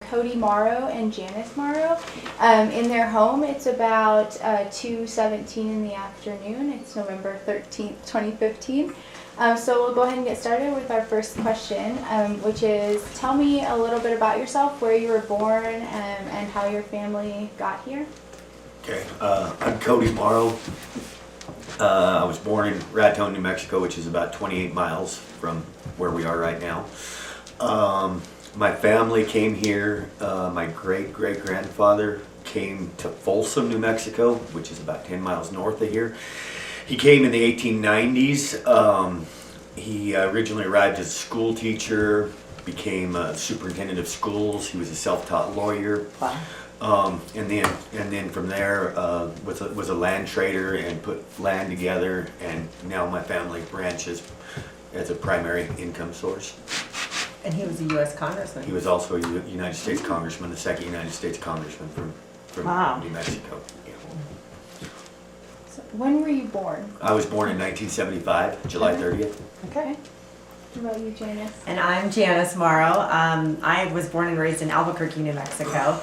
Cody Morrow and Janice Morrow in their home. It's about 2:17 in the afternoon. It's November 13th, 2015. So we'll go ahead and get started with our first question, which is, tell me a little bit about yourself, where you were born, and how your family got here. Okay, I'm Cody Morrow. I was born in Raton, New Mexico, which is about 28 miles from where we are right now. My family came here. My great-great-grandfather came to Folsom, New Mexico, which is about 10 miles north of here. He came in the 1890s. He originally arrived as a school teacher, became a superintendent of schools. He was a self-taught lawyer. Wow. And then from there was a land trader and put land together, and now my family ranches as a primary income source. And he was a U.S. congressman. He was also a United States congressman, the second United States congressman from Wow. New Mexico. Yeah. So when were you born? I was born in 1975, July 30th. Okay. What about you, Janice? And I'm Janice Morrow. I was born and raised in Albuquerque, New Mexico.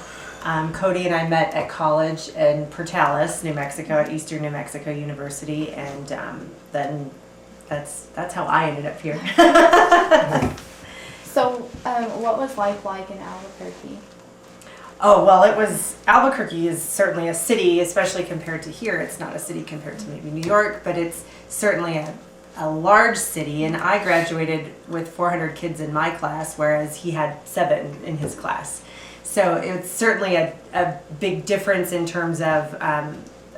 Cody and I met at college in Portales, New Mexico, at Eastern New Mexico University, and then that's how I ended up here. So what was life like in Albuquerque? Oh, well, Albuquerque is certainly a city, especially compared to here. It's not a city compared to maybe New York, but it's certainly a large city. And I graduated with 400 kids in my class, whereas he had 7 in his class. So it's certainly a big difference in terms of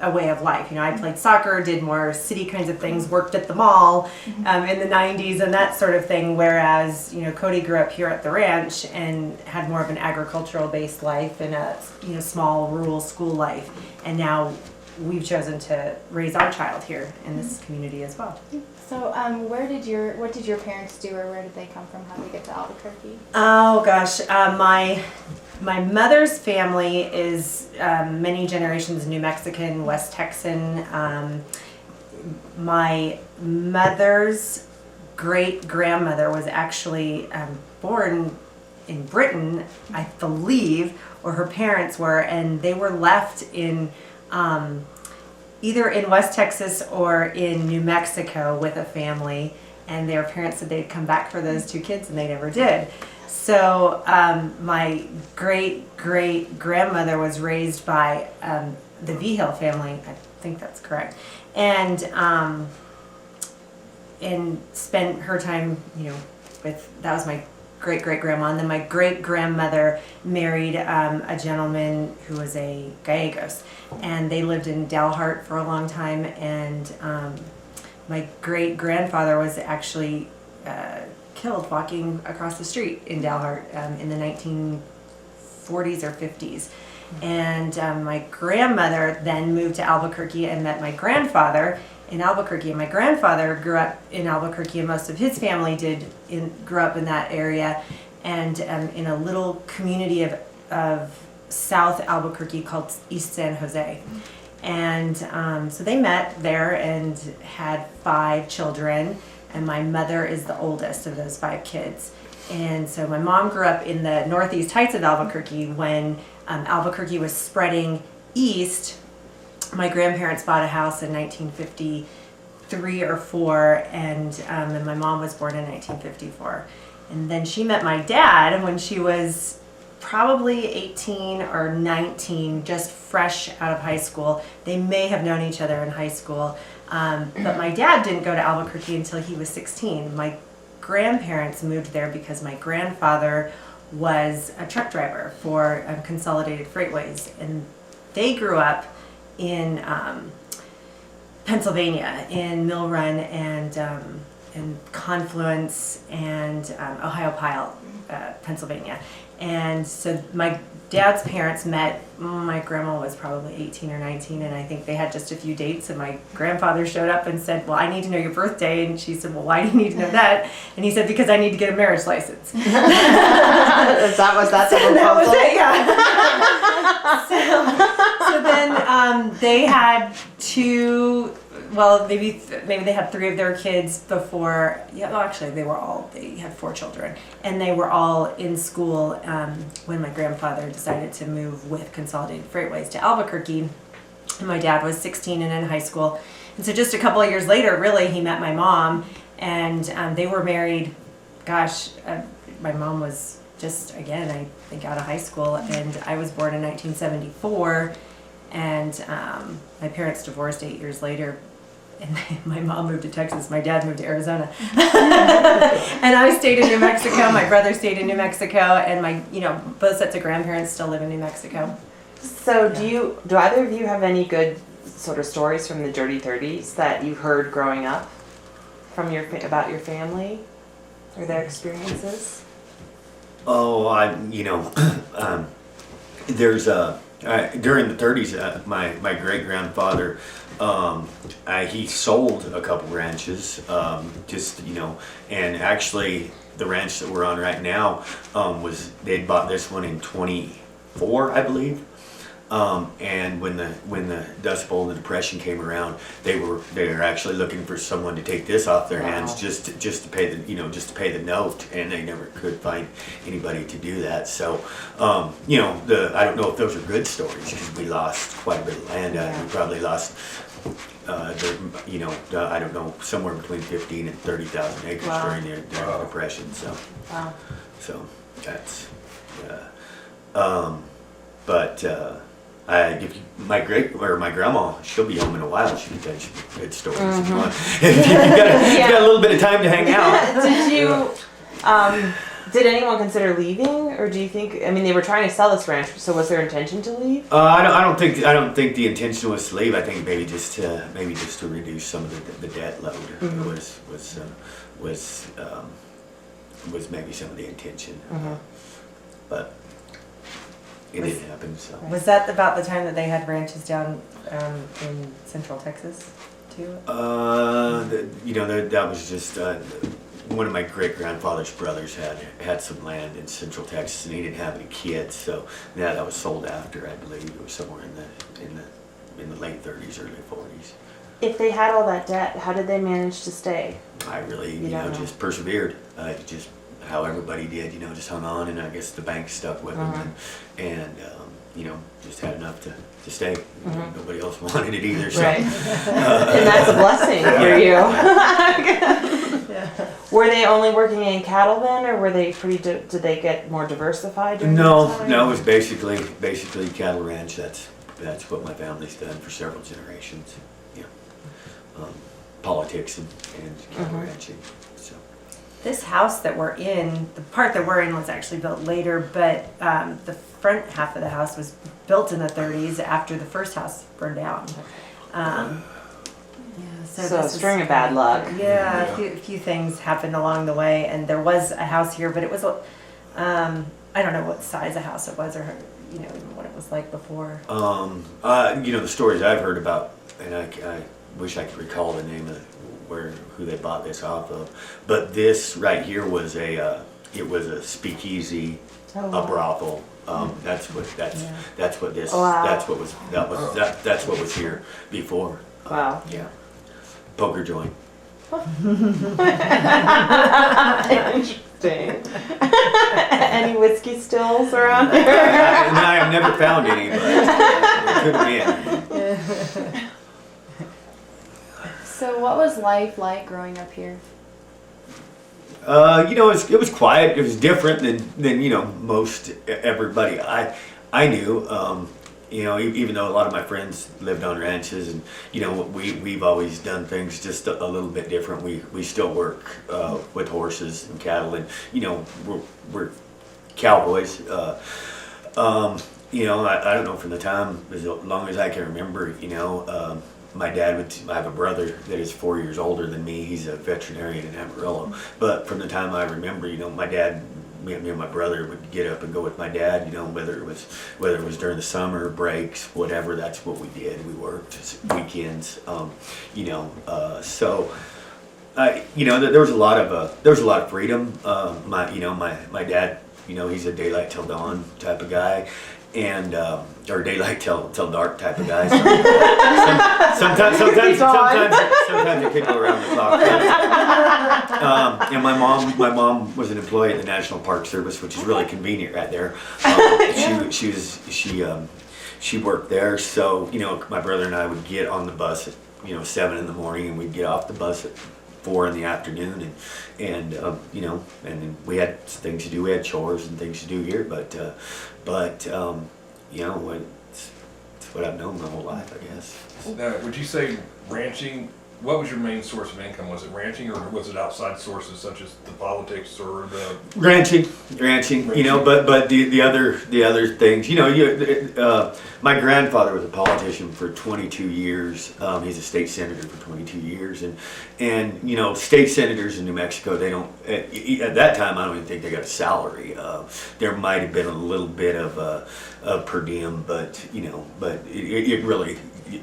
a way of life. You know, I played soccer, did more city kinds of things, worked at the mall in the 90s and that sort of thing, whereas, you know, Cody grew up here at the ranch and had more of an agricultural based life and a, you know, small rural school life. And now we've chosen to raise our child here in this community as well. So what did your parents do, or where did they come from? How did they get to Albuquerque? Oh gosh, my mother's family is many generations New Mexican, West Texan. My mother's great-grandmother was actually born in Britain, I believe, or her parents were, and they were left in either in West Texas or in New Mexico with a family, and their parents said they'd come back for those 2 kids, and they never did. So my great-great-grandmother was raised by the Vigil family, I think that's correct, and spent her time, you know, that was my great-great-grandma, and then my great-grandmother married a gentleman who was a Gallegos, and they lived in Drought for a long time, and my great-grandfather was actually killed walking across the street in Drought in the 1940s or 50s. And my grandmother then moved to Albuquerque and met my grandfather in Albuquerque. And my grandfather grew up in Albuquerque, and most of his family grew up in that area, and in a little community of South Albuquerque called East San Jose. And so they met there and had 5 children. And my mother is the oldest of those 5 kids. And so my mom grew up in the northeast heights of Albuquerque when Albuquerque was spreading east. My grandparents bought a house in 1953 or 4, and then my mom was born in 1954. And then she met my dad when she was probably 18 or 19, just fresh out of high school. They may have known each other in high school. But my dad didn't go to Albuquerque until he was 16. My grandparents moved there because my grandfather was a truck driver for Consolidated Freightways, and they grew up in Pennsylvania, in Mill Run and Confluence and Ohio Pile, Pennsylvania. And so my dad's parents met, my grandma was probably 18 or 19, and I think they had just a few dates, and my grandfather showed up and said, well, I need to know your birthday. And she said, well, why do you need to know that? And he said, because I need to get a marriage license. That's the proposal? That was it, yeah. So then they had well, maybe they had 3 of their kids before. Yeah, well, actually, they had 4 children, and they were all in school when my grandfather decided to move with Consolidated Freightways to Albuquerque. And my dad was 16 and in high school, and so just a couple of years later, really, he met my mom, and they were married. Gosh, my mom was just, again, I think out of high school, and I was born in 1974, and my parents divorced 8 years later, and my mom moved to Texas, my dad moved to Arizona, and I stayed in New Mexico, my brother stayed in New Mexico, and my, both sets of grandparents still live in New Mexico. So do either of you have any good sort of stories from the dirty 30s that you heard growing up from about your family or their experiences? Oh, there's during the 30s, my great grandfather, he sold a couple ranches, and actually the ranch that we're on right now, they'd bought this one in 24, I believe. And when the Dust Bowl and the Depression came around, they were actually looking for someone to take this off their hands just to pay the note, and they never could find anybody to do that. So, I don't know if those are good stories because we lost quite a bit of land. We probably lost, I don't know, somewhere between 15 and 30,000 acres during the Depression. So, that's, my grandma, she'll be home in a while. She can tell you some good stories if you want. If you got a little bit of time to hang out. Did anyone consider leaving, or do you think? I mean, they were trying to sell this ranch, so was their intention to leave? I don't think the intention was to leave. I think maybe just to reduce some of the debt load was maybe some of the intention, but. It didn't happen. So. Was that about the time that they had ranches down in Central Texas, too? That was just one of my great grandfather's brothers had some land in Central Texas, and he didn't have any kids, so that was sold after. I believe it was somewhere in the late 30s, early 40s. If they had all that debt, how did they manage to stay? I really, just persevered. Just how everybody did, just hung on, and I guess the bank stuck with them, and just had enough to stay. Nobody else wanted it either. So. Right. And that's a blessing for you. Were they only working in cattle then, or were they did they get more diversified during that time? No, it was basically cattle ranch. That's what my family's done for several generations. Yeah. Politics and cattle ranching. So. This house that we're in, the part that we're in was actually built later, but the front half of the house was built in the 30s after the first house burned down. So a string of bad luck. Yeah, a few things happened along the way, and there was a house here, but it was, I don't know what size a house it was, or even what it was like before. The stories I've heard about, and I wish I could recall the name of who they bought this off of, but this right here was it was a speakeasy, a brothel. That's what was here before. Wow. Yeah. Poker joint. Interesting. Any whiskey stills around here? I've never found any, but it could have been. So what was life like growing up here? It was quiet. It was different than most everybody I knew. Even though a lot of my friends lived on ranches, and we've always done things just a little bit different. We still work with horses and cattle, and we're cowboys. I don't know, from the time as long as I can remember. My dad I have a brother that is 4 years older than me. He's a veterinarian in Amarillo. But from the time I remember, my dad, me and my brother would get up and go with my dad, whether it was during the summer breaks, whatever. That's what we did. We worked weekends, so there was a lot of freedom. My dad, he's a daylight till dawn type of guy, or daylight till dark type of guys. Sometimes they kick around the clock. And my mom was an employee at the National Park Service, which is really convenient right there. She worked there, so my brother and I would get on the bus at 7 in the morning, and we'd get off the bus at 4 in the afternoon, and then we had things to do. We had chores and things to do here, but it's what I've known my whole life, I guess. Now, would you say ranching? What was your main source of income? Was it ranching, or was it outside sources such as the politics or the ranching? But the other things, my grandfather was a politician for 22 years. He's a state senator for 22 years, and state senators in New Mexico, they don't at that time, I don't even think they got a salary. There might have been a little bit of per diem, but it really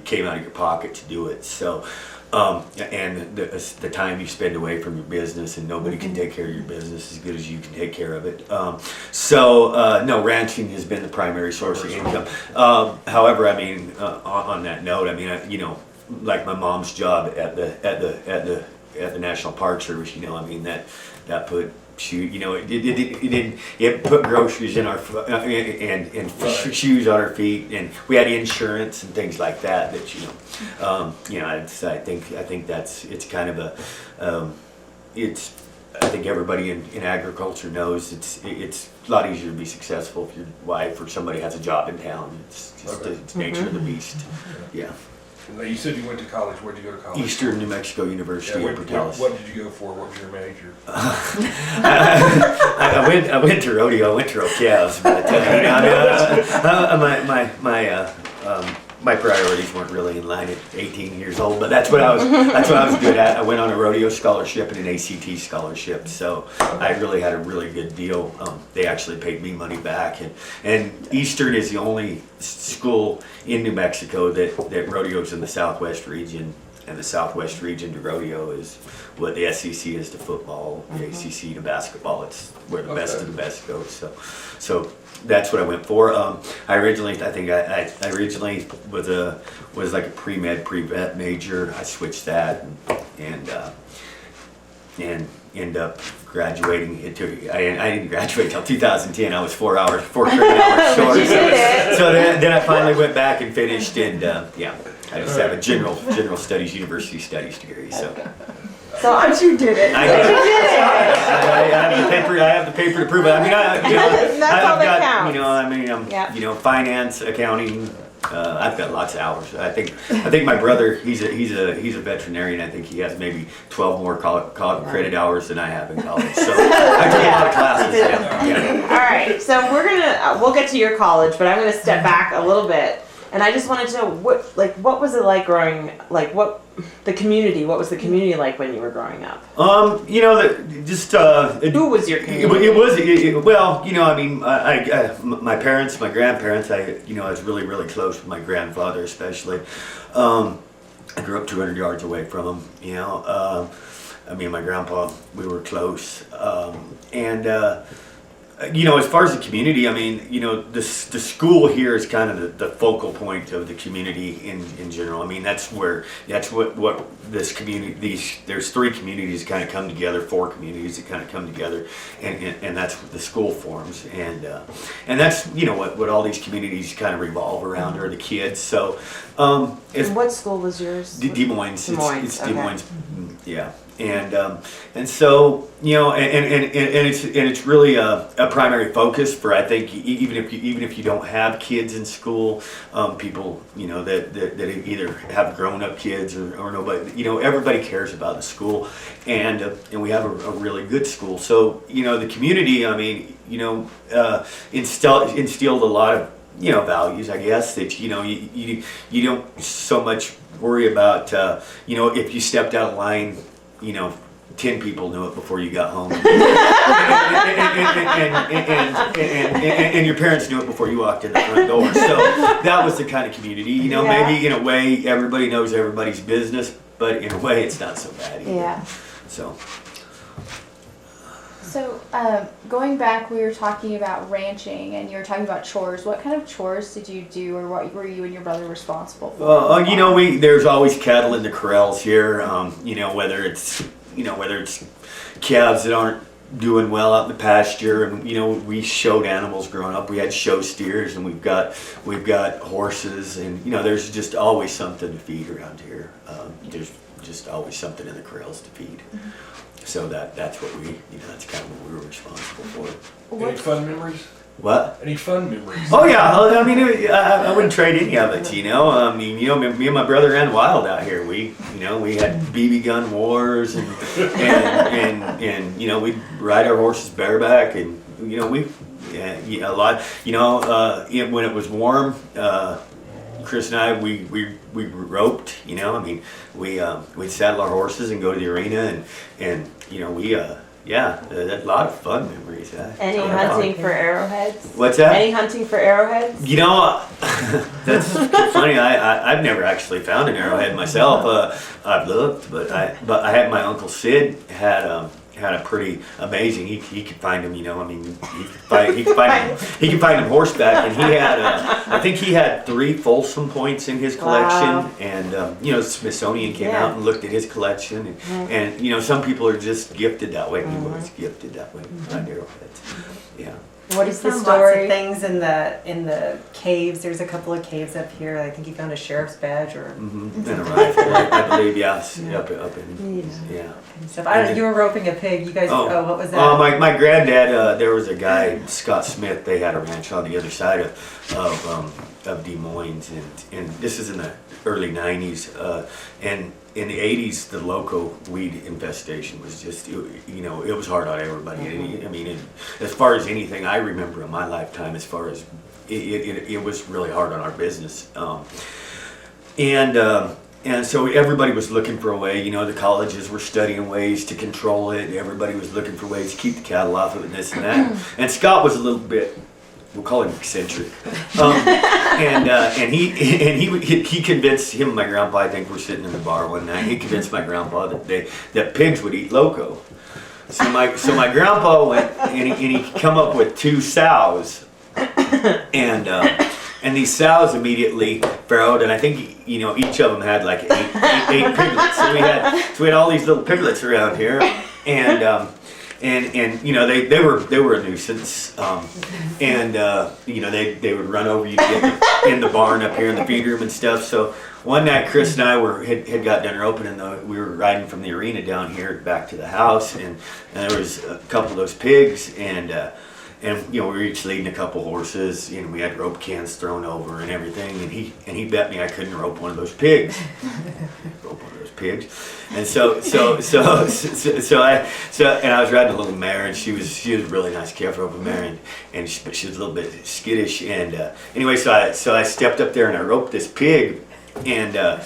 came out of your pocket to do it. So. And the time you spend away from your business, and nobody can take care of your business as good as you can take care of it. No, ranching has been the primary source of income. However, on that note, like my mom's job at the National Park Service, that put it put groceries in our and shoes on our feet, and we had insurance and things like that. I think it's kind of I think everybody in agriculture knows it's a lot easier to be successful if your wife or somebody has a job in town. It's just it's nature of the beast. Yeah. Now, you said you went to college. Where did you go to college? Eastern New Mexico University in Portales. What did you go for? What was your major? I went to rodeo. I went to calves, but my priorities weren't really in line at 18 years old. But that's what I was good at. I went on a rodeo scholarship and an ACT scholarship, so I really had a really good deal. They actually paid me money back, and Eastern is the only school in New Mexico that rodeos in the Southwest region, and the Southwest region to rodeo is what the SEC is to football, the ACC to basketball. It's where the best of the best goes. So that's what I went for. I originally was like a pre-vet major. I switched that and end up graduating. I didn't graduate till 2010. I was 4 credit hours short. So then I finally went back and finished, and I just have a general studies, university studies degree. But you did it. I did. I have the paper to prove it. I've got finance, accounting. I've got lots of hours. I think my brother, he's a veterinarian. I think he has maybe 12 more credit hours than I have in college. So I took a lot of classes. Yeah. All right, so we'll get to your college, but I'm gonna step back a little bit, and I just wanted to know what was it like growing, what the community like when you were growing up? Who was your community? My parents, my grandparents, I was really, really close with my grandfather, especially. I grew up 200 yards away from him, me and my grandpa, we were close. As far as the community, the school here is kind of the focal point of the community in general. That's what this community, there's 3 communities kind of come together, 4 communities that kind of come together, and that's what the school forms, and that's what all these communities kind of revolve around are the kids. So, and what school was yours? Des Moines. It's Des Moines. Yeah. And so it's really a primary focus for, I think, even if you don't have kids in school, people that either have grown up kids or nobody, everybody cares about the school, and we have a really good school. So the community, instilled a lot of values, I guess, that you don't so much worry about if you stepped out of line. 10 people knew it before you got home, and your parents knew it before you walked in the front door. So that was the kind of community, maybe in a way everybody knows everybody's business, but in a way it's not so bad either. Yeah. So So, going back, we were talking about ranching, and you were talking about chores. What kind of chores did you do, or what were you and your brother responsible for? There's always cattle in the corrals here. Whether it's calves that aren't doing well out in the pasture, and we showed animals growing up. We had show steers, and we've got horses, and there's just always something to feed around here. There's just always something in the corrals to feed. Mm-hmm. So that's what that's kind of what we were responsible for. Any fun memories? What? Any fun memories? Oh yeah, I wouldn't trade any of it. Me and my brother ran wild out here. We had BB gun wars, and we'd ride our horses bareback, and a lot. When it was warm, Chris and I we roped. We'd saddle our horses and go to the arena, and a lot of fun memories. Any hunting for arrowheads? What's that? Any hunting for arrowheads? That's funny. I've never actually found an arrowhead myself. I've looked, but I had my uncle Sid had a pretty amazing. He could find them. He could find them horseback, and he had I think he had 3 Folsom points in his collection. Wow. And Smithsonian came out and looked at his collection, and some people are just gifted that way. He was gifted that way by arrowheads. Yeah. What is the Lots of story? things in the caves. There's a couple of caves up here. I think he found a sheriff's badge or And a rifle, I believe. Yes, up in stuff. You were roping a pig. You guys. Oh, what was that? My granddad. There was a guy, Scott Smith. They had a ranch on the other side of Des Moines, and this is in the early '90s. And in the '80s, the Loco Weed infestation was just, it was hard on everybody. Mm-hmm. As far as anything I remember in my lifetime, as far as it was really hard on our business. And so everybody was looking for a way. The colleges were studying ways to control it. Everybody was looking for ways to keep the cattle off of it, and this and that. And Scott was a little bit, we'll call him eccentric. And he convinced him and my grandpa. I think we're sitting in the bar one night. He convinced my grandpa that pigs would eat Loco. So my grandpa went and he come up with 2 sows, and these sows immediately farrowed, and I think each of them had like 8 piglets. So we had all these little piglets around here, and they were a nuisance, they would run over you to get in the barn up here in the feed room and stuff. So one night Chris and I had got dinner open, and we were riding from the arena down here back to the house, and there was a couple of those pigs, and we were each leading a couple horses, and we had rope cans thrown over and everything, and he bet me I couldn't rope one of those pigs. And so I was riding a little mare, and she was a really nice calf rope mare, but she was a little bit skittish, and anyway, so I stepped up there and I roped this pig, and it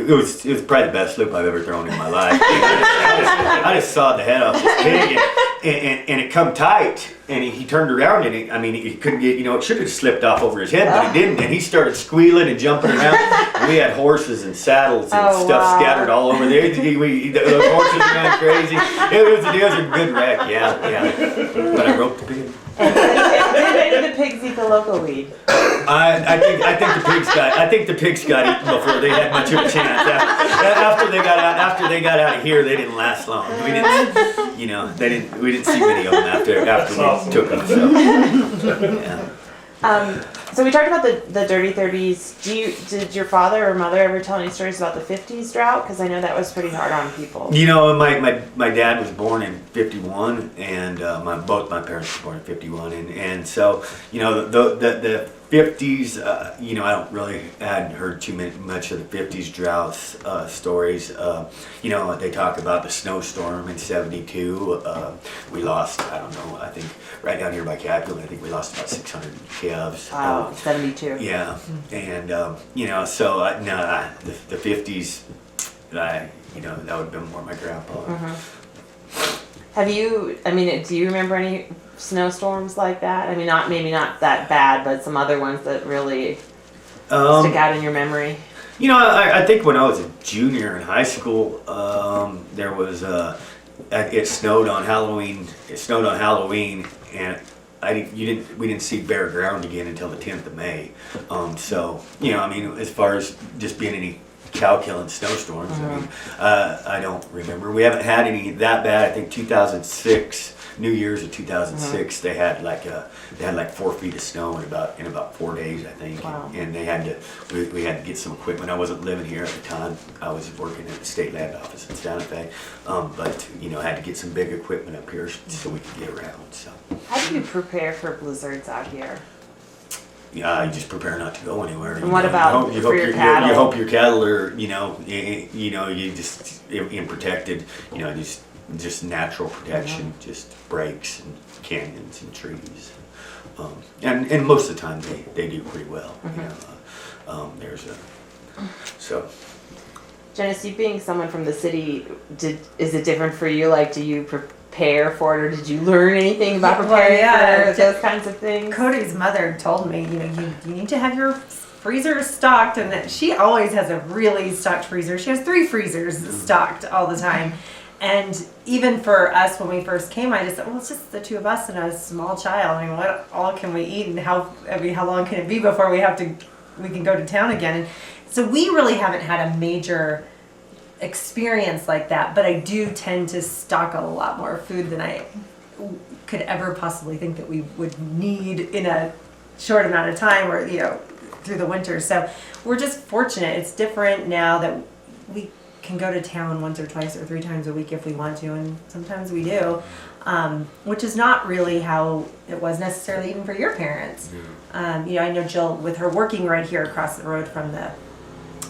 was probably the best loop I've ever thrown in my life. I just sawed the head off this pig, and it come tight, and he turned around, and he couldn't get, it should have slipped off over his head, but it didn't, and he started squealing and jumping around. And we had horses and saddles and stuff scattered all over there. The horses were going crazy. It was a good wreck, yeah. But I roped the pig. Did any of the pigs eat the Loco Weed? I think the pigs got eaten before they had much of a chance. After they got out of here, they didn't last long. We didn't see many of them after we took them. So, yeah. So we talked about the Dirty 30s. Did your father or mother ever tell any stories about the 50s drought? Because I know that was pretty hard on people. My dad was born in '51, and both my parents were born in '51, and so the 50s. I hadn't heard too much of the 50s droughts stories. They talk about the Snowstorm in '72. We lost, I think right down here by Capulet, I think we lost about 600 calves. Wow, 72. Yeah, and the 50s, that would have been more my grandpa. Mm-hmm. Do you remember any snowstorms like that? Maybe not that bad, but some other ones that really stick out in your memory? I think when I was a junior in high school, there was it snowed on Halloween. It snowed on Halloween, and we didn't see bare ground again until the 10th of May. So I mean, as far as just being any cow killing snowstorms, I mean, I don't remember. We haven't had any that bad. I think 2006. New Year's of 2006, they had like 4 feet of snow in about 4 days, I think. Wow. And they had to we had to get some equipment. I wasn't living here at the time. I was working at the state land office in Santa Fe, but had to get some big equipment up here so we could get around. So How do you prepare for blizzards out here? yeah, you just prepare not to go anywhere. And what about you for hope your cattle? You hope your cattle are you just in protected. Just natural protection, just breaks and canyons and trees, and most of the time they do pretty well. So. Janice, you being someone from the city, is it different for you? Like, do you prepare for it, or did you learn anything about preparing for those kinds of things? Cody's mother told me, you need to have your freezer stocked, and that she always has a really stocked freezer. She has 3 freezers stocked all the time. And even for us, when we first came, I just thought, well, it's just the 2 of us and a small child. I mean, what all can we eat, and how long can it be before we can go to town again? And so we really haven't had a major experience like that, but I do tend to stock a lot more food than I could ever possibly think that we would need in a short amount of time, or through the winter. So we're just fortunate. It's different now that we can go to town once or twice or 3 times a week if we want to, and sometimes we do, which is not really how it was necessarily even for your parents. I know Jill, with her working right here across the road from the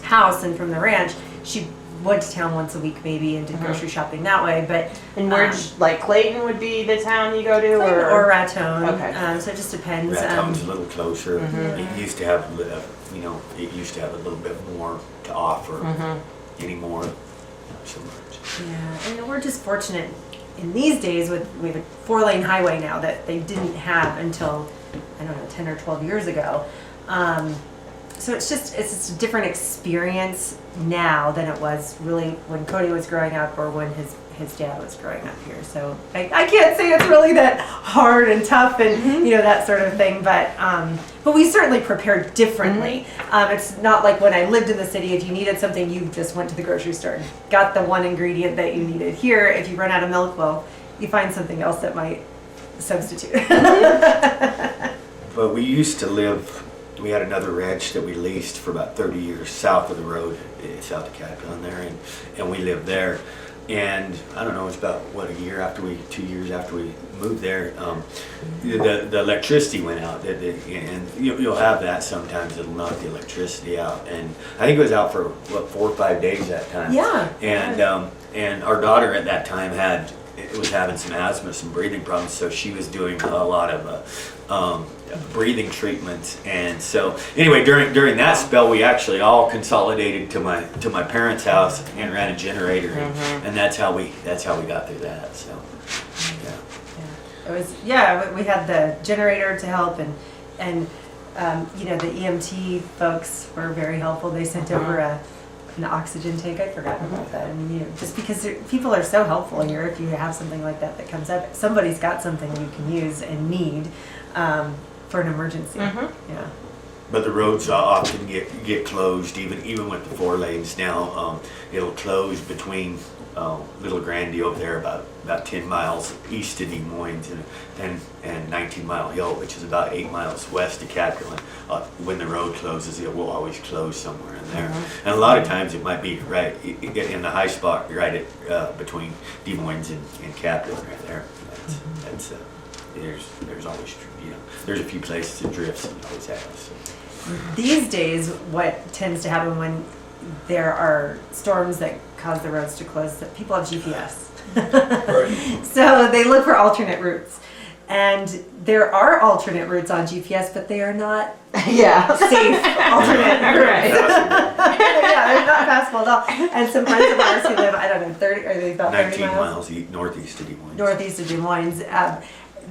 house and from the ranch, she went to town once a week maybe and did grocery shopping that way. But where like Clayton would be the town you go to, or Raton. Okay. So it just depends. Raton's a little closer. It used to have a little bit more to offer. Anymore, not so much. Yeah, and we're just fortunate in these days we have a 4-lane highway now that they didn't have until, I don't know, 10 or 12 years ago. So it's just a different experience now than it was really when Cody was growing up or when his dad was growing up here. So I can't say it's really that hard and tough and that sort of thing, but we certainly prepared differently. It's not like when I lived in the city, if you needed something, you just went to the grocery store and got the one ingredient that you needed. Here, if you run out of milk, well, you find something else that might substitute. But we used to live. We had another ranch that we leased for about 30 years south of the road, south of Catlin there, and we lived there. And I don't know, it's about 2 years after we moved there, the electricity went out, and you'll have that sometimes. It'll knock the electricity out, and I think it was out for 4 or 5 days that time. Yeah. And our daughter at that time was having some asthma, some breathing problems, so she was doing a lot of breathing treatments. And so anyway, during that spell, we actually all consolidated to my parents' house and ran a generator, and that's how we got through that. So It was we had the generator to help, and the EMT folks were very helpful. They sent over an oxygen tank. I'd forgotten about that. I mean, just because people are so helpful here, if you have something like that comes up, somebody's got something you can use and need for an emergency. Yeah. But the roads often get closed, even with the 4 lanes now. It'll close between Little Grandy over there, about 10 miles east of Des Moines, and 19 Mile Hill, which is about 8 miles west of Catlin. When the road closes, it will always close somewhere in there. And a lot of times it might be right in the high spot, right at between Des Moines and Catlin, right there. That's there's always there's a few places it drifts, and it always has. So. These days, what tends to happen when there are storms that cause the roads to close, that people have GPS. Right. So they look for alternate routes. And there are alternate routes on GPS, but they are not safe alternate routes. They're not passable at all. And some friends of ours who live, I don't know, 30 19 miles northeast of Des Moines. Northeast of Des Moines,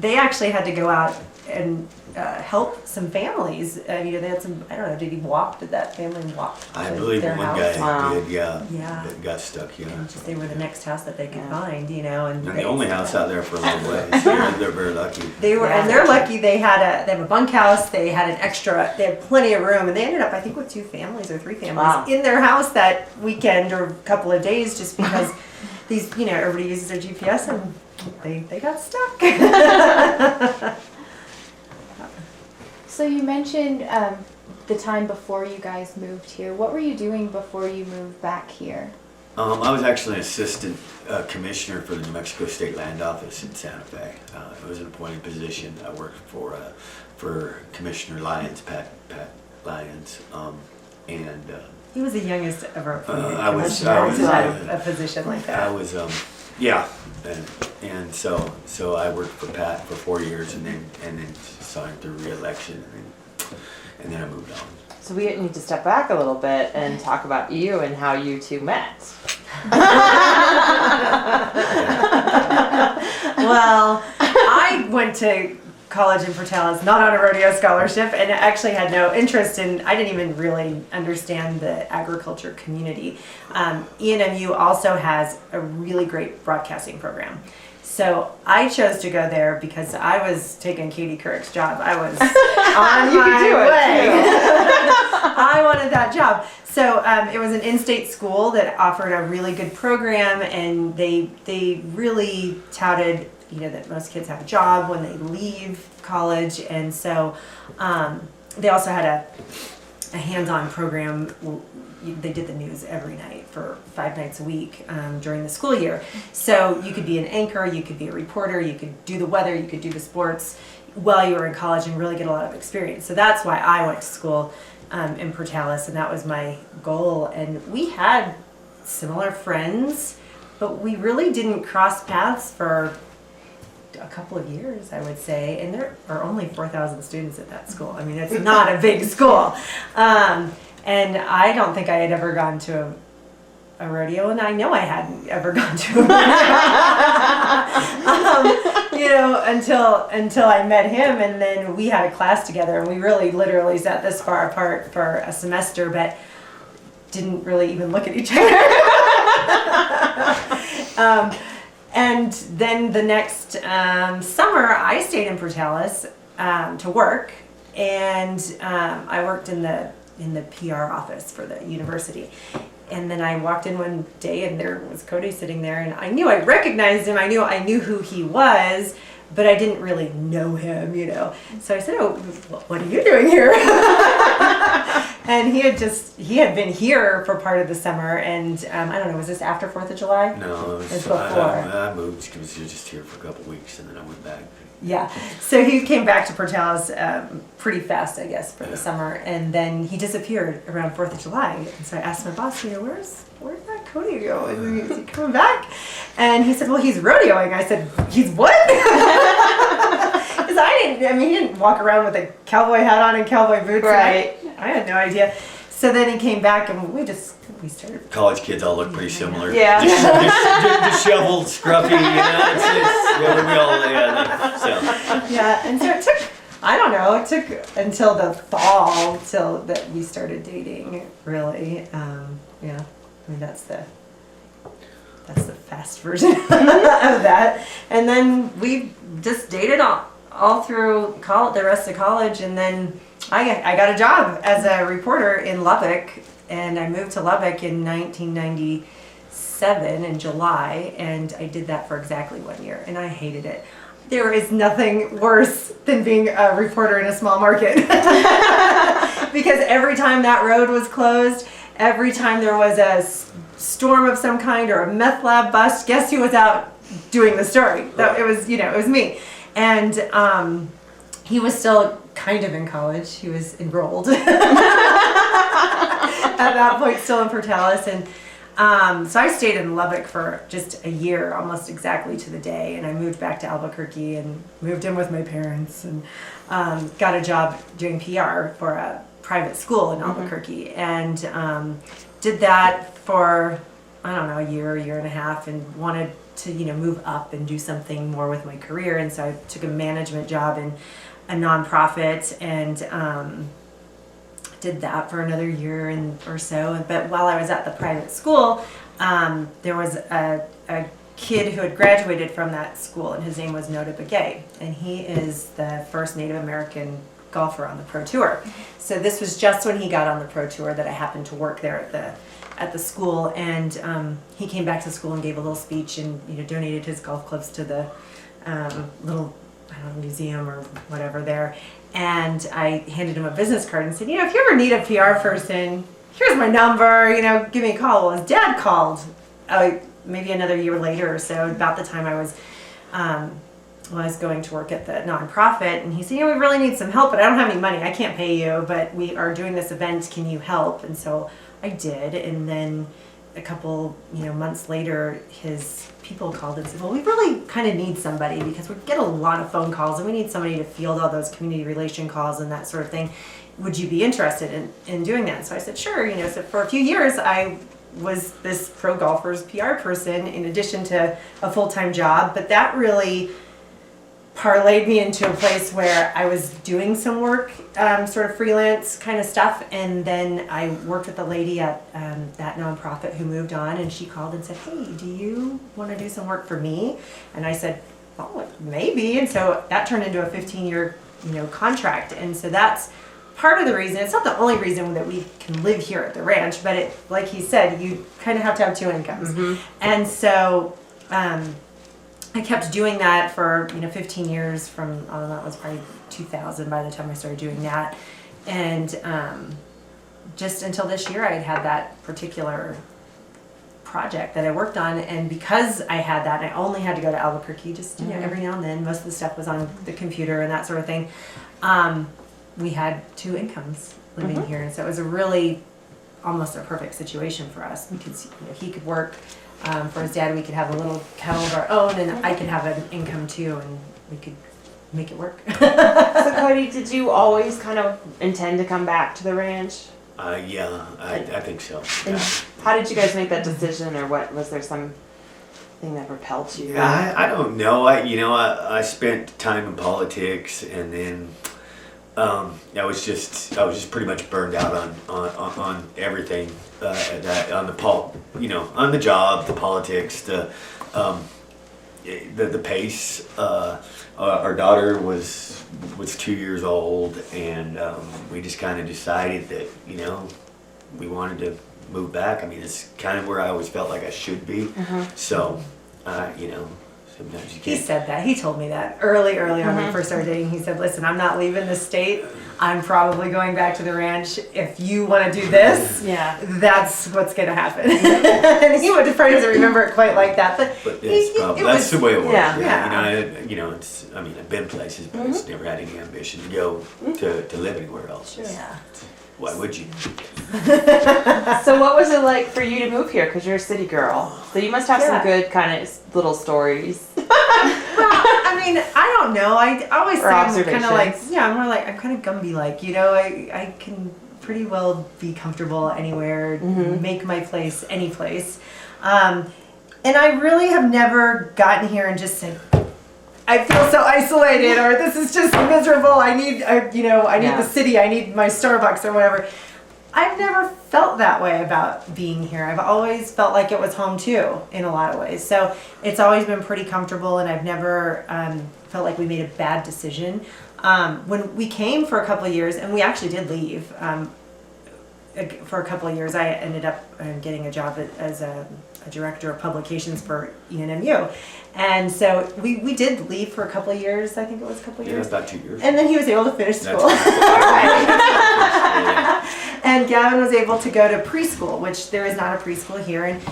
they actually had to go out and help some families. They had some, I don't know, did he walk? Did that family walk I to believe their one house? guy Wow. did, yeah. Yeah. That got stuck, yeah. And just they were the next house that they could Yeah. find, and And the only house out there for a little ways. They're very lucky. They were, Yeah. and they're lucky. They have a bunkhouse. They had an extra. They had plenty of room, and they ended up, I think, with 2 families or 3 families Wow. in their house that weekend or couple of days, just because these, everybody uses their GPS, and they got stuck. So you mentioned the time before you guys moved here. What were you doing before you moved back here? I was actually an assistant commissioner for the New Mexico State Land Office in Santa Fe. It was an appointed position. I worked for Commissioner Lyons, Pat Lyons, and He was the youngest ever appointed I was- commissioner I was, to have a position like I that. was yeah, and so I worked for Pat for 4 years, and then saw him through re-election, and then I moved on. So we need to step back a little bit and talk about you and how you two met. Well, I went to college in Portales, not on a rodeo scholarship, and actually had no interest in, I didn't even really understand the agriculture community. ENMU also has a really great broadcasting program. So I chose to go there because I was taking Katie Couric's job. I was on You could my do it, way. too. I wanted that job. So it was an in-state school that offered a really good program, and they really touted, that most kids have a job when they leave college, and so they also had a hands-on program. They did the news every night for 5 nights a week during the school year. So you could be an anchor, you could be a reporter, you could do the weather, you could do the sports while you were in college and really get a lot of experience. So that's why I went to school in Portales, and that was my goal. And we had similar friends, but we really didn't cross paths for a couple of years, I would say. And there are only 4,000 students at that school. I mean, it's not a big school. And I don't think I had ever gone to a rodeo, and I know I hadn't ever gone to a rodeo, until I met him, and then we had a class together, and we really literally sat this far apart for a semester, but didn't really even look at each other. And then the next summer, I stayed in Portales to work, and I worked in the PR office for the university. And then I walked in one day, and there was Cody sitting there, and I knew I recognized him. I knew who he was, but I didn't really know him, So I said, "Oh, what are you doing here?" And he had been here for part of the summer, and I don't know, was this after 4th of July? No, it was Before. I moved because you were just here for a couple of weeks, and then I went back. Yeah, so he came back to Portales pretty fast, I guess, for the summer, and then he disappeared around 4th of July. And so I asked my boss, where's that Cody go? Is he coming back? And he said, well, he's rodeoing. I said, he's what? Because he didn't walk around with a cowboy hat on and cowboy boots. Right. I had no idea. So then he came back, and we started. College kids all look pretty similar. Yeah. Disheveled, scruffy, Yeah, and so it took until the fall till that we started dating, really. That's the fast version of that. And then we just dated all through the rest of college, and then I got a job as a reporter in Lubbock, and I moved to Lubbock in 1997 in July, and I did that for exactly 1 year, and I hated it. There is nothing worse than being a reporter in a small market. Because every time that road was closed, every time there was a storm of some kind or a meth lab bust, guess who was out doing the story? It was me. And he was still kind of in college. He was enrolled at that point, still in Portales, and so I stayed in Lubbock for just a year, almost exactly to the day, and I moved back to Albuquerque and moved in with my parents, and got a job doing PR for a private school in Albuquerque, and did that for a year and a half, and wanted to move up and do something more with my career, and so I took a management job in a nonprofit and did that for another year or so. But while I was at the private school, there was a kid who had graduated from that school, and his name was Nota Begay, and he is the first Native American golfer on the Pro Tour. So this was just when he got on the Pro Tour that I happened to work there at the school, and he came back to school and gave a little speech and donated his golf clubs to the little museum or whatever there. And I handed him a business card and said, if you ever need a PR person, here's my number, give me a call. Well, his dad called maybe another year later or so, about the time I was going to work at the nonprofit, and he said, we really need some help, but I don't have any money. I can't pay you, but we are doing this event. Can you help? And so I did, and then a couple months later, his people called and said, well, we really kind of need somebody because we get a lot of phone calls and we need somebody to field all those community relation calls and that sort of thing. Would you be interested in doing that? So I said, sure. So for a few years, I was this pro golfer's PR person in addition to a full-time job, but that really parlayed me into a place where I was doing some work, sort of freelance kind of stuff, and then I worked with a lady at that nonprofit who moved on, and she called and said, hey, do you want to do some work for me? And I said, oh, maybe. And so that turned into a 15-year contract, and so that's part of the reason. It's not the only reason that we can live here at the ranch, but it, like he said, you kind of have to have two incomes. And so I kept doing that for 15 years from, that was probably 2000 by the time I started doing that. And just until this year, I had that particular project that I worked on, and because I had that, I only had to go to Albuquerque just every now and then. Most of the stuff was on the computer and that sort of thing. We had two incomes living here, and so it was a really almost a perfect situation for us because he could work for his dad. We could have a little kettle of our own, and I could have an income too, and we could make it work. So Cody, did you always kind of intend to come back to the ranch? Yeah, I think so. And how did you guys make that decision, or what was there something that propelled you? I don't know. I spent time in politics, and then I was just pretty much burned out on everything. On the job, the politics, the pace. Our daughter was 2 years old, and we just kind of decided that we wanted to move back. I mean, it's kind of where I always felt like I should be. So, sometimes you can't. He said that. He told me that early on when we first started dating. He said, listen, I'm not leaving the state. I'm probably going back to the ranch. If you want to do this, that's what's going to happen. And he probably doesn't remember it quite like that. But that's the way it was. Yeah. It's. I mean, I've been places, but it's never had any ambition to go to live anywhere else. Sure. Yeah. Why would you? So what was it like for you to move here? Because you're a city girl, so you must have some good kind of little stories. Well, I mean, I don't know. I always say I'm kind of like, I'm kind of Gumby like, I can pretty well be comfortable anywhere, make my place any place. And I really have never gotten here and just said, I feel so isolated, or this is just miserable. I need the city. I need my Starbucks or whatever. I've never felt that way about being here. I've always felt like it was home too, in a lot of ways. So it's always been pretty comfortable, and I've never felt like we made a bad decision. When we came for a couple of years, and we actually did leave for a couple of years, I ended up getting a job as a director of publications for ENMU. And so we did leave for a couple of years. I think it was a couple of years. Yeah, about 2 years. And then he was able to finish school. And Gavin was able to go to preschool, which there is not a preschool here. And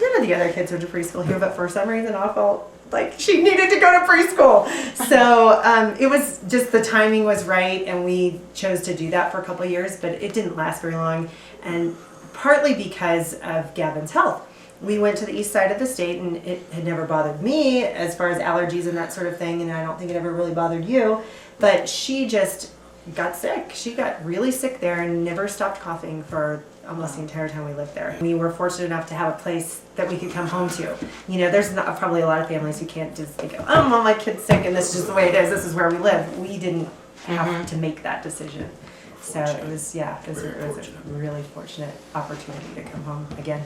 none of the other kids went to preschool here, but for some reason I felt like she needed to go to preschool. So it was just, the timing was right, and we chose to do that for a couple of years, but it didn't last very long. And partly because of Gavin's health. We went to the east side of the state, and it had never bothered me as far as allergies and that sort of thing, and I don't think it ever really bothered you, but she just got sick. She got really sick there and never stopped coughing for almost the entire time we lived there. We were fortunate enough to have a place that we could come home to. There's probably a lot of families who can't just think, oh, well, my kid's sick and this is just the way it is. This is where we live. We didn't have to make that decision. So it was, yeah, it was Very a fortunate. really fortunate opportunity to come home again.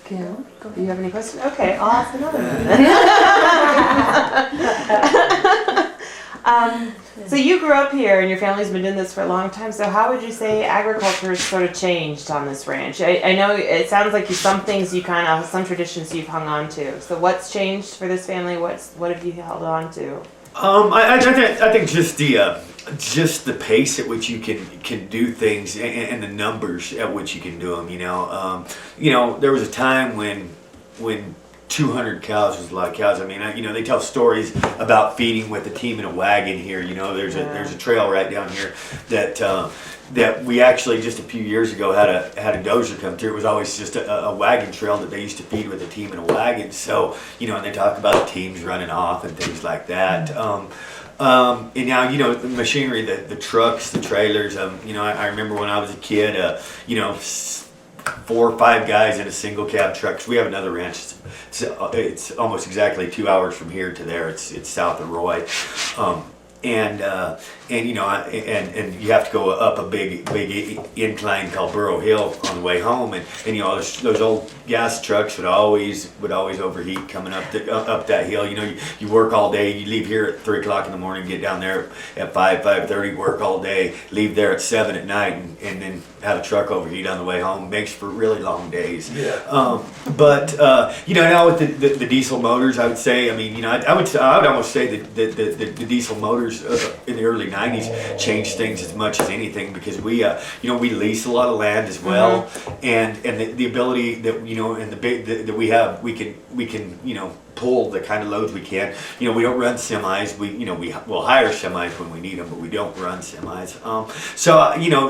Kim, do you have any questions? Okay, I'll ask another one. So you grew up here and your family's been doing this for a long time. So how would you say agriculture has sort of changed on this ranch? I know it sounds like some things you some traditions you've hung on to. So what's changed for this family? What have you held on to? I think just the pace at which you can do things and the numbers at which you can do them. There was a time when 200 cows was a lot of cows. I mean, they tell stories about feeding with a team in a wagon here. There's a trail right down here that we actually just a few years ago had a dozer come through. It was always just a wagon trail that they used to feed with a team in a wagon. So, and they talk about teams running off and things like that. And now, the machinery, the trucks, the trailers, I remember when I was a kid, 4 or 5 guys in a single cab truck. 'Cause we have another ranch. It's almost exactly 2 hours from here to there. It's south of Roy. And you have to go up a big incline called Burrow Hill on the way home, and those old gas trucks would always overheat coming up that hill. You work all day, you leave here at 3 o'clock in the morning, get down there at 5:30, work all day, leave there at 7 at night, and then have a truck overheat on the way home. Makes for really long days. Yeah. Now with the diesel motors, I would say, I would almost say that the diesel motors in the early 90s changed things as much as anything, because we lease a lot of land as well, and the ability that and the big that we have, we can pull the kind of loads we can. We don't run semis. We'll hire semis when we need them, but we don't run semis.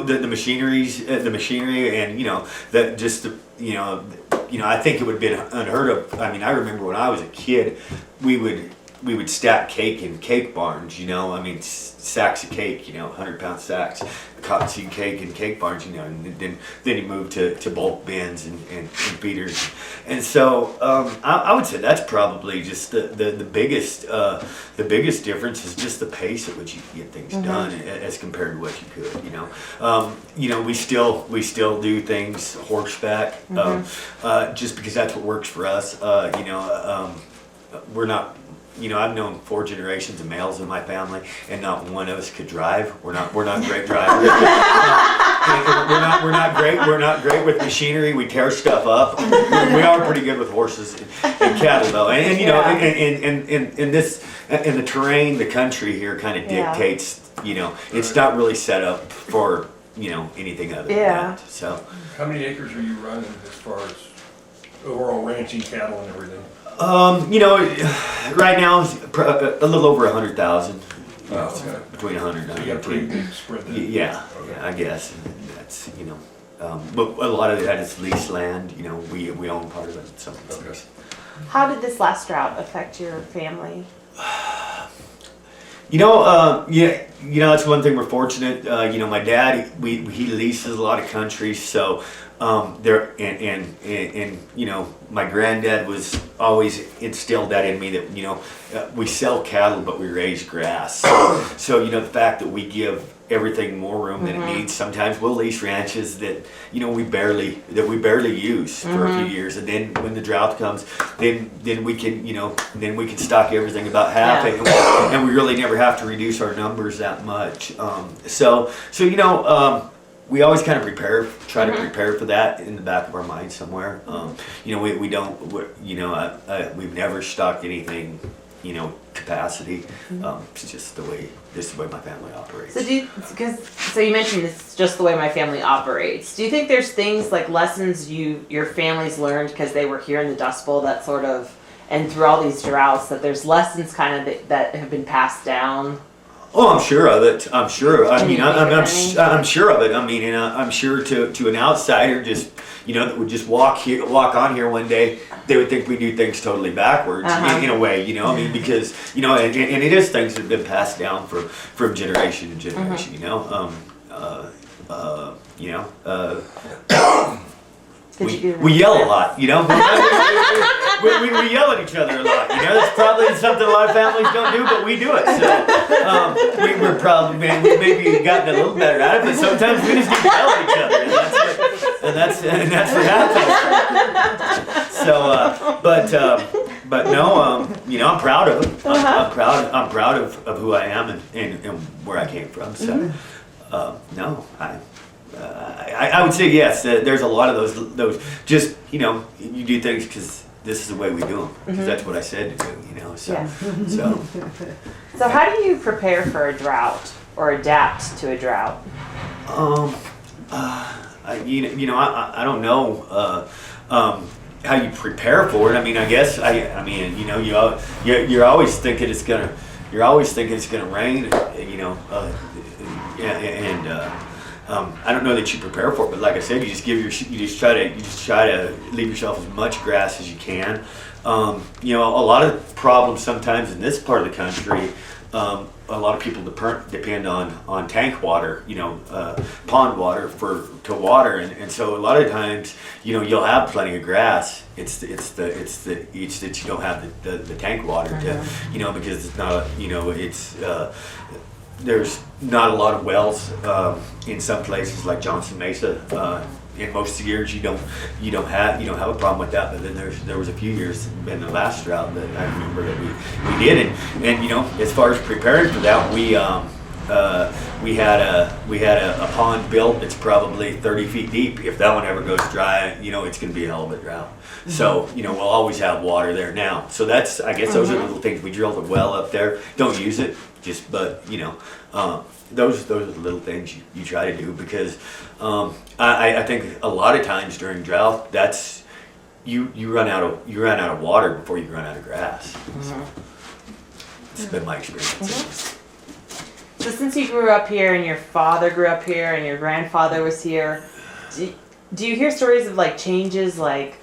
The machinery and I think it would have been unheard of. I remember when I was a kid, we would stack cake in cake barns, sacks of cake, 100-pound sacks, cottonseed cake in cake barns, and then you move to bulk bins and feeders. And so I would say that's probably just the biggest difference is just the pace at which you can get things done as compared to what you could, we still do things horseback, just because that's what works for us. We're not, I've known 4 generations of males in my family, and not one of us could drive. We're not great drivers. We're not great with machinery. We tear stuff up. We are pretty good with horses and cattle, though. And the terrain, the country here kind of dictates. It's not really set up for anything other than that. So, How many acres are you running as far as overall ranching, cattle, and everything? Right now a little over 100,000. Okay. Between 100 and So you got a pretty big spread there. Yeah, I guess. That's but a lot of that is leased land. We own part of it. So. Okay. How did this last drought affect your family? That's one thing we're fortunate. My dad, he leases a lot of country, so my granddad was always instilled that in me that we sell cattle but we raise grass. So the fact that we give everything more room than it needs. Sometimes we'll lease ranches that we barely use for a few years, and then when the drought comes, then we can stock everything about half, and we really never have to reduce our numbers that much. We always kind of try to prepare for that in the back of our mind somewhere. We've never stocked anything, capacity. It's just the way my family operates. So you mentioned this is just the way my family operates. Do you think there's things like lessons your family's learned because they were here in the Dust Bowl that sort of, and through all these droughts, that there's lessons kind of that have been passed down? Oh, I'm sure of it. I'm sure. I'm sure of it. And I'm sure to an outsider, just that would just walk on here one day, they would think we do things totally backwards in a way. Because and it is things that have been passed down from generation to generation. We yell a lot. we yell at each other a lot. You know, that's probably something a lot of families don't do, but we do it. So we're probably maybe gotten a little better at it, but sometimes we just need to yell at each other, and that's what happens. So, but no, you know, I'm proud of it. I'm proud of who I am and where I came from. So, no, I would say yes. There's a lot of those. Just, you know, you do things because this is the way we do them. Because that's what I said to do. You know, so Yeah. So how do you prepare for a drought or adapt to a drought? I don't know how you prepare for it. I mean, I guess I mean, you know, you're always thinking it's gonna rain. You know, I don't know that you prepare for it, but like I said, you just try to leave yourself as much grass as you can. You know, a lot of problems sometimes in this part of the country. A lot of people depend on tank water, you know, pond water to water, and so a lot of times, you know, you'll have plenty of grass. It's that you don't have the tank water to, you know, because it's not, you know, it's there's not a lot of wells in some places like Johnson Mesa. In most years, you don't have a problem with that. But then there was a few years in the last drought that I remember that we did, and you know, as far as preparing for that, we had a pond built that's probably 30 feet deep. If that one ever goes dry, you know, it's going to be a hell of a drought. So, you know, we'll always have water there now. So that's, I guess, those are little things. We drilled a well up there. Don't use it, but you know. Those are the little things you try to do, because I think a lot of times during drought, that's you run out of water before you run out of grass. It's been my experience. So since you grew up here and your father grew up here and your grandfather was here, do you hear stories of like changes, like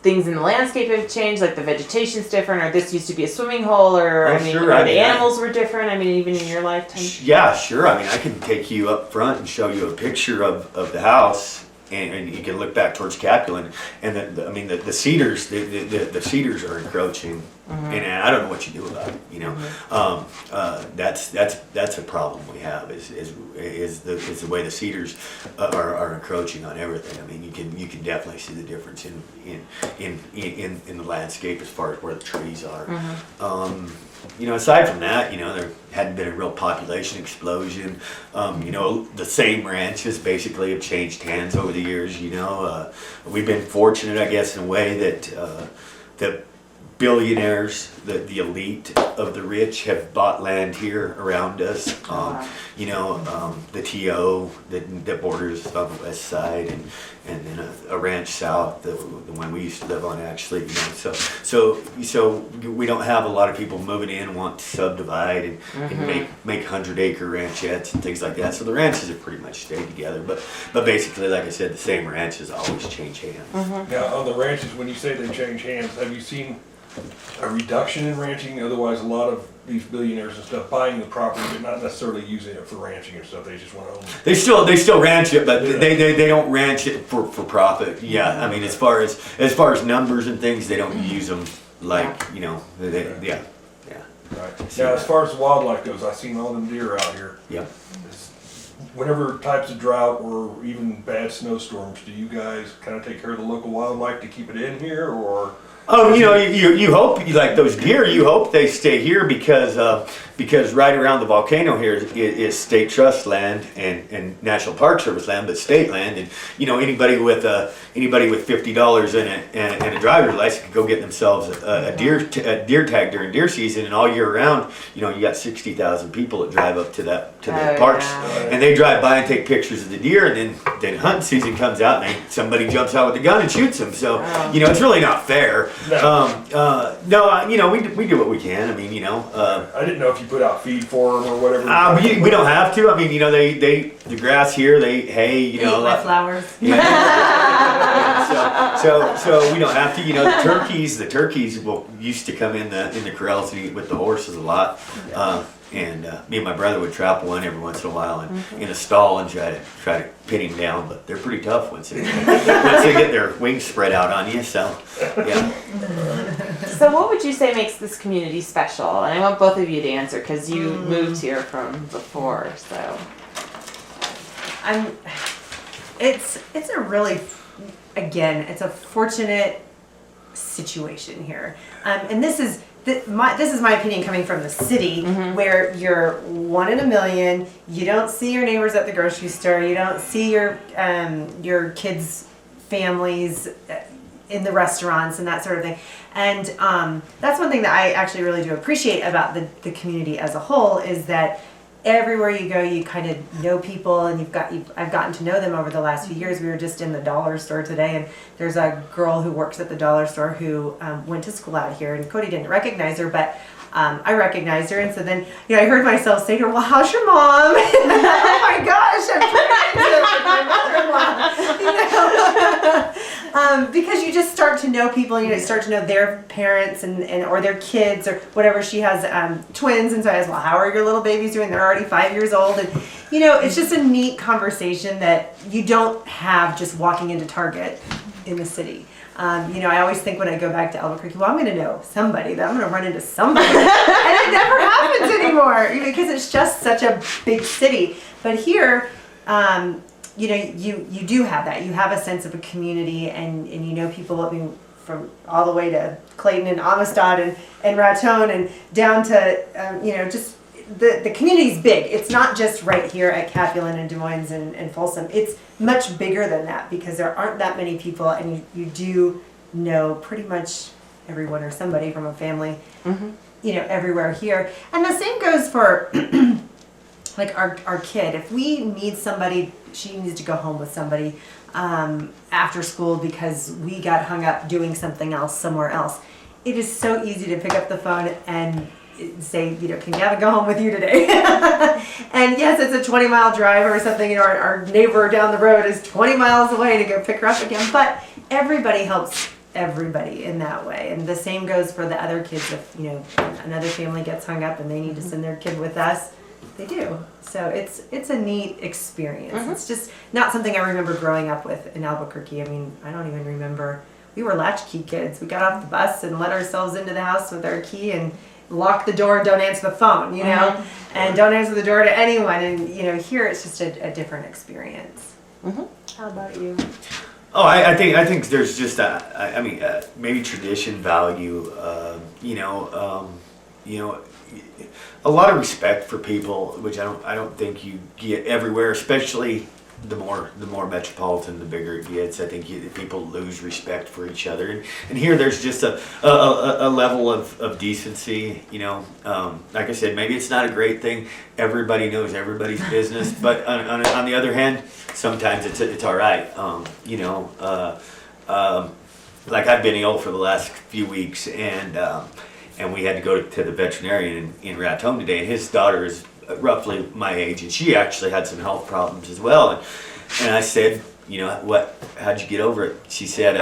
things in the landscape have changed, like the vegetation's different, or this used to be a swimming hole, or Sure. or the animals were different? I mean, even in your lifetime. Yeah, sure. I mean, I can take you up front and show you a picture of the house, and you can look back towards Capulan, and the cedars, the cedars are encroaching, and I don't know what you do about it. You know, that's a problem we have is the way the cedars are encroaching on everything. I mean, you can definitely see the difference in the landscape as far as where the trees are. You know, aside from that, you know, there hadn't been a real population explosion. You know, the same ranches basically have changed hands over the years. You know, we've been fortunate, I guess, in a way that that billionaires, the elite of the rich, have bought land here around us. You know, the TO that borders on the west side, and then a ranch south, the one we used to live on, actually. You know, so we don't have a lot of people moving in, want to subdivide and make 100-acre ranchettes and things like that. So the ranches have pretty much stayed together. But basically, like I said, the same ranches always change hands. Now, on the ranches, when you say they change hands, have you seen a reduction in ranching? Otherwise, a lot of these billionaires and stuff buying the property but not necessarily using it for ranching and stuff. They just want to own it. They still ranch it, but they don't ranch it for profit. Yeah, I mean, as far as numbers and things, they don't use them like, you know, yeah. Right. Now, as far as the wildlife goes, I've seen all them deer out here. Yeah. Whenever types of drought or even bad snowstorms, do you guys kind of take care of the local wildlife to keep it in here, or? Oh, you know, you hope, like those deer, you hope they stay here because right around the volcano here is state trust land and National Park Service land, but state land, and you know, anybody with $50 in it and a driver's license can go get themselves a deer tag during deer season, and all year round, you know, you got 60,000 people that drive up to the parks, and they drive by and take pictures of the deer, and then hunting season comes out and somebody jumps out with a gun and shoots them. So you know, it's really not fair. No, you know, we do what we can. I mean, you know. I didn't know if you put out feed for them or whatever. We don't have to. I mean, you know, the grass here, hay, you know. Eat my flowers. Yeah. So we don't have to. You know, the turkeys used to come in the corrals and eat with the horses a lot. And me and my brother would trap one every once in a while in a stall and try to pin him down, but they're pretty tough once they get their wings spread out on you. So yeah. So what would you say makes this community special? And I want both of you to answer because you moved here from before, so. It's a really, again, it's a fortunate situation here. And this is my opinion coming from the city, where you're one in a million. You don't see your neighbors at the grocery store. You don't see your kids' families in the restaurants and that sort of thing. And that's one thing that I actually really do appreciate about the community as a whole, is that everywhere you go, you kind of know people, and I've gotten to know them over the last few years. We were just in the dollar store today, and there's a girl who works at the dollar store who went to school out here, and Cody didn't recognize her, but I recognized her, and so then I heard myself say to her, "Well, how's your mom?" Oh my gosh, I'm turning into my mother-in-law. Because you just start to know people, and you start to know their parents and or their kids or whatever. She has twins, and so I asked, "Well, how are your little babies doing?" They're already 5 years old, and it's just a neat conversation that you don't have just walking into Target in the city. I always think when I go back to Albuquerque, well, I'm going to know somebody, that I'm going to run into somebody. And it never happens anymore, because it's just such a big city. But here, you do have that. You have a sense of a community, and you know people living from all the way to Clayton and Amistad and Raton and down to, just the community's big. It's not just right here at Capulan and Des Moines and Folsom. It's much bigger than that, because there aren't that many people, and you do know pretty much everyone or somebody from a family, everywhere here. And the same goes for like our kid. If we need somebody, she needs to go home with somebody after school because we got hung up doing something else somewhere else. It is so easy to pick up the phone and say, can Gavin go home with you today? And yes, it's a 20-mile drive or something. Our neighbor down the road is 20 miles away to go pick her up again. But everybody helps everybody in that way. And the same goes for the other kids. If another family gets hung up and they need to send their kid with us, they do. So it's a neat experience. It's just not something I remember growing up with in Albuquerque. I mean, I don't even remember. We were latchkey kids. We got off the bus and let ourselves into the house with our key and lock the door and don't answer the phone, and don't answer the door to anyone. And, here it's just a different experience. How about you? Oh, I think there's just maybe tradition, value, a lot of respect for people, which I don't think you get everywhere, especially the more metropolitan, the bigger it gets. I think people lose respect for each other, and here there's just a level of decency. Like I said, maybe it's not a great thing. Everybody knows everybody's business, but on the other hand, sometimes it's all right. Like I've been ill for the last few weeks, and we had to go to the veterinarian in Raton today, and his daughter is roughly my age, and she actually had some health problems as well. And I said, how'd you get over it? She said,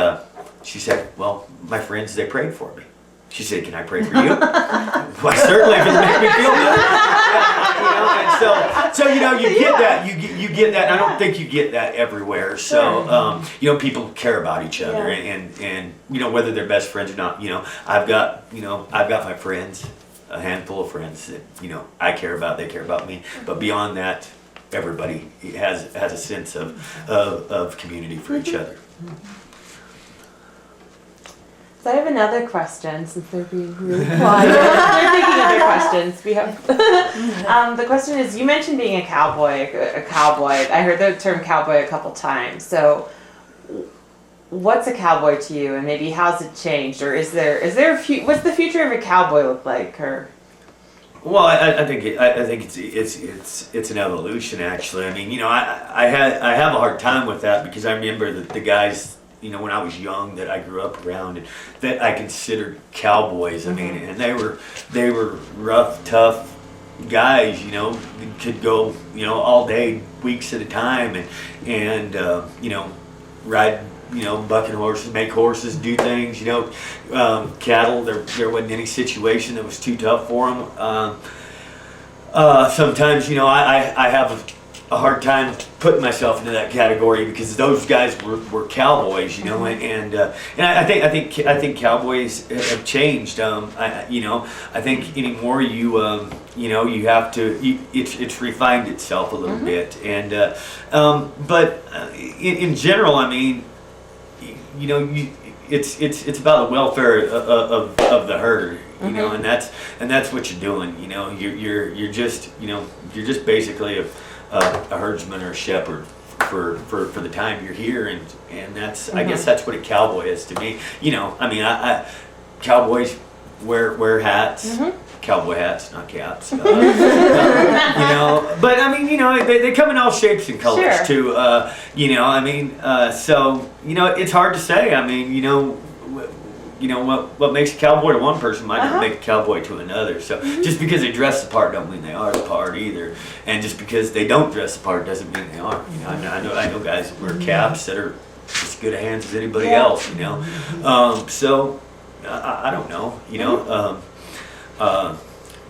well, my friends, they prayed for me. She said, can I pray for you? Well, certainly, if it makes me feel good. And so you get that. You get that, and I don't think you get that everywhere. So, people care about each other, and whether they're best friends or not. I've got my friends, a handful of friends that I care about, they care about me, but beyond that, everybody has a sense of community for each other. So I have another question, since they're being really quiet. They're thinking of their questions. We have the question is, you mentioned being a cowboy. I heard the term cowboy a couple times. So what's a cowboy to you, and maybe how's it changed, or is there what's the future of a cowboy look like, or? Well, I think it's an evolution, actually. I mean, I have a hard time with that, because I remember that the guys, when I was young, that I grew up around, and that I considered cowboys. I mean, and they were rough, tough guys. Could go all day, weeks at a time, and ride. Bucking horses, make horses do things. Cattle. There wasn't any situation that was too tough for them. Sometimes, I have a hard time putting myself into that category because those guys were cowboys, you know, and I think cowboys have changed. I think anymore you have to. It's refined itself a little bit, and but in general, I mean, it's about the welfare of the herd, you know, and that's what you're doing. You know, you're just basically a herdsman or a shepherd for the time you're here, and that's I guess that's what a cowboy is to me. You know, I mean, I cowboys wear hats. Cowboy hats, not caps. But I mean, they come in all shapes and colors too. I mean, so it's hard to say. I mean, what makes a cowboy to one person might not make a cowboy to another. So just because they dress the part don't mean they are the part either. And just because they don't dress the part doesn't mean they aren't. I know guys that wear caps that are as good a hands as anybody else. So I don't know. I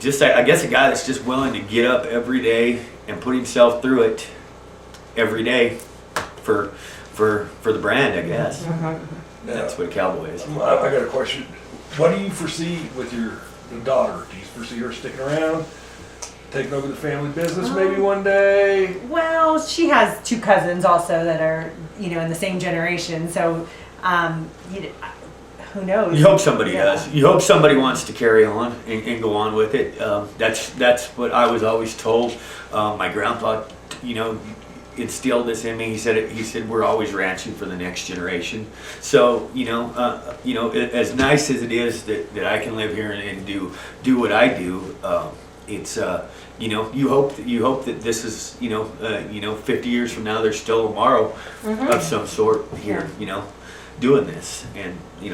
guess a guy that's just willing to get up every day and put himself through it every day for the brand, I guess. That's what a cowboy is. I got a question. What do you foresee with the daughter? Do you foresee her sticking around, taking over the family business maybe one day? Well, she has 2 cousins also that are, in the same generation. So, who knows? You hope somebody does. You hope somebody wants to carry on and go on with it. That's what I was always told. My grandpa, instilled this in me. He said we're always ranching for the next generation. So as nice as it is that I can live here and do what I do, it's you hope that this is 50 years from now there's still a Morrow of some sort here, doing this, and I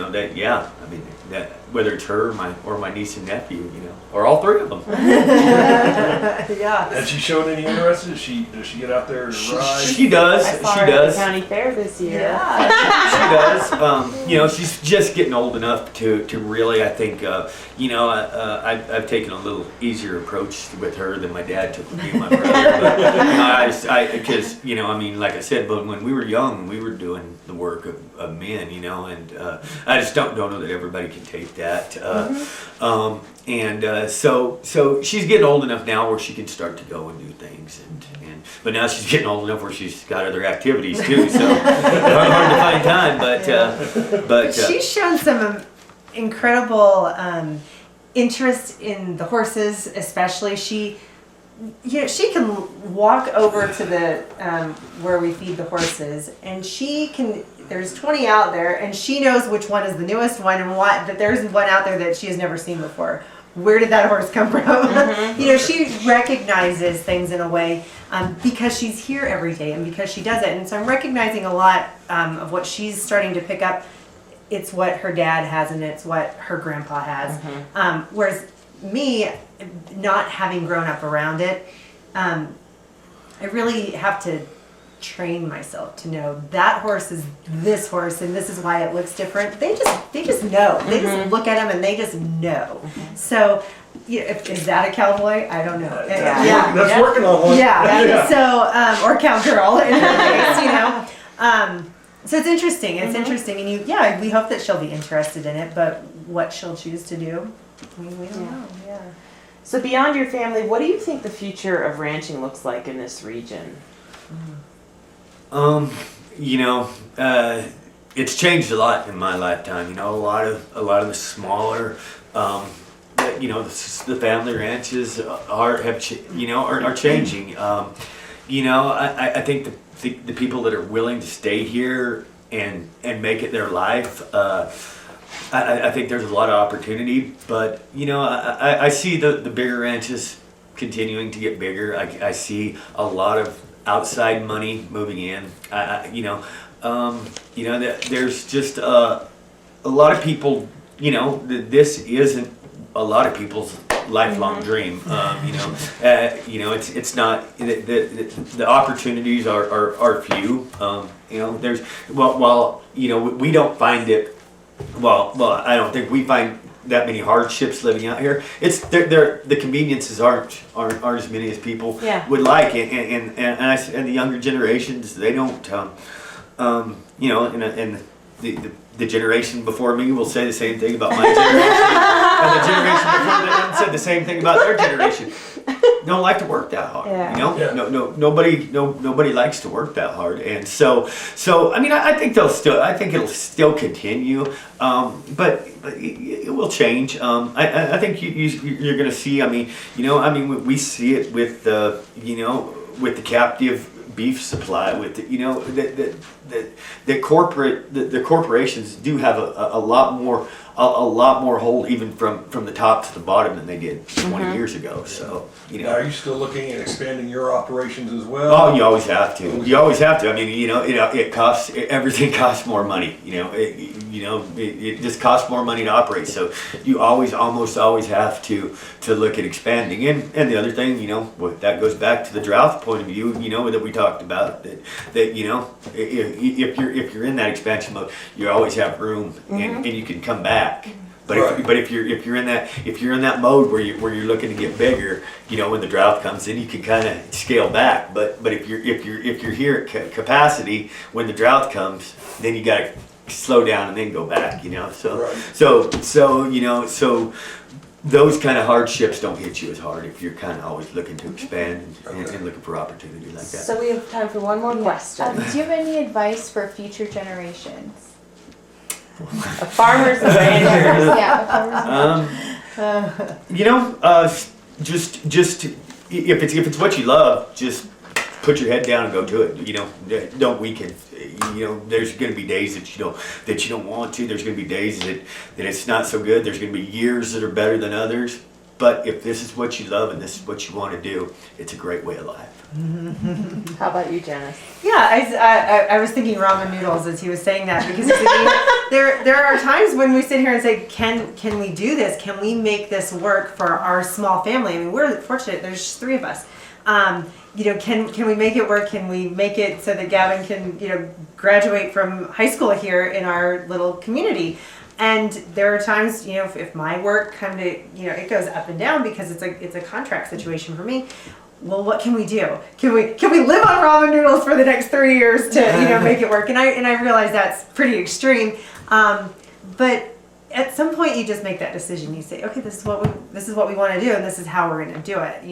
mean that whether it's her or my niece and nephew, or all 3 of them. Yeah. Has she shown any interest? Does she get out there to ride? She does. I saw She her does. at the county fair this year. Yeah. She does. She's just getting old enough to really, I think, I've taken a little easier approach with her than my dad took with me and my brother. But, because, I mean, like I said, but when we were young, we were doing the work of men, and I just don't know that everybody can take that. So she's getting old enough now where she can start to go and do things, but now she's getting old enough where she's got other activities too. So hard to find time, but she's shown some incredible interest in the horses, especially. She can walk over to the where we feed the horses, and there's 20 out there, and she knows which one is the newest one, and that there's one out there that she has never seen before. Where did that horse come from? She recognizes things in a way because she's here every day and because she does it. And so I'm recognizing a lot of what she's starting to pick up. It's what her dad has and it's what her grandpa has. Whereas me, not having grown up around it, I really have to train myself to know that horse is this horse and this is why it looks different. They just know. They just look at them and they just know. So is that a cowboy? I don't know. That's working on one. Yeah. So or cowgirl in her case, so it's interesting. It's interesting, and we hope that she'll be interested in it. But what she'll choose to do, we don't know. Yeah. So beyond your family, what do you think the future of ranching looks like in this region? It's changed a lot in my lifetime. A lot of the smaller, the family ranches are changing. I think the people that are willing to stay here and make it their life. I think there's a lot of opportunity, but I see the bigger ranches continuing to get bigger. I see a lot of outside money moving in. There's just a lot of people. This isn't a lot of people's lifelong dream. It's not the opportunities are few. There's while we don't find it. Well, I don't think we find that many hardships living out here. It's they're the conveniences aren't as many as people Yeah. would like, and the younger generations, they don't. You know, and the generation before me will say the same thing about my generation, and the generation before them said the same thing about their generation. Don't like to work that hard, Yeah. you know. Yeah. Nobody likes to work that hard, and so I mean, I think it'll still continue, but it will change. I think you're going to see. I mean, you know, we see it with with the captive beef supply, with the corporations do have a lot more hold even from the top to the bottom than they did 20 years ago. So Now, are you still looking at expanding your operations as well? Oh, you always have to. You always have to. I mean, it costs. Everything costs more money. It just costs more money to operate. So you almost always have to look at expanding. And the other thing, that goes back to the drought point of view. That we talked about. That if you're in that expansion mode, you always have room, and you can come back. But if you're in that mode where you're looking to get bigger, when the drought comes in, you can kind of scale back. But if you're here at capacity, when the drought comes, then you got to slow down and then go back. So those kind of hardships don't hit you as hard if you're kind of always looking to expand and looking for opportunity like that. So we have time for one more question. Do you have any advice for future generations? Farmers and ranchers. Just if it's what you love, just put your head down and go do it. Don't weaken. There's going to be days that you don't want to. There's going to be days that it's not so good. There's going to be years that are better than others. But if this is what you love and this is what you want to do, it's a great way of life. How about you, Janice? Yeah, I was thinking ramen noodles as he was saying that, because there are times when we sit here and say, can we do this? Can we make this work for our small family? I mean, we're fortunate. There's 3 of us. Can we make it work? Can we make it so that Gavin can graduate from high school here in our little community? And there are times, if my work kind of, it goes up and down because it's a contract situation for me. Well, what can we do? Can we live on ramen noodles for the next 3 years to make it work? And I realize that's pretty extreme, but at some point you just make that decision. You say, okay, this is what we want to do, and this is how we're going to do it.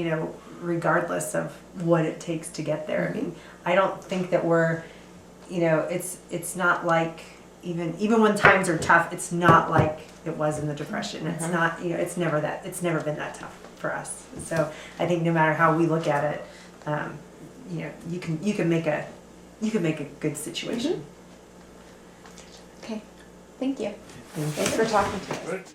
Regardless of what it takes to get there. I mean, I don't think that we're, it's not like even when times are tough, it's not like it was in the Depression. It's not, it's never been that tough for us. So I think no matter how we look at it, you can make a good situation. Okay, thank you. Thanks for talking to us.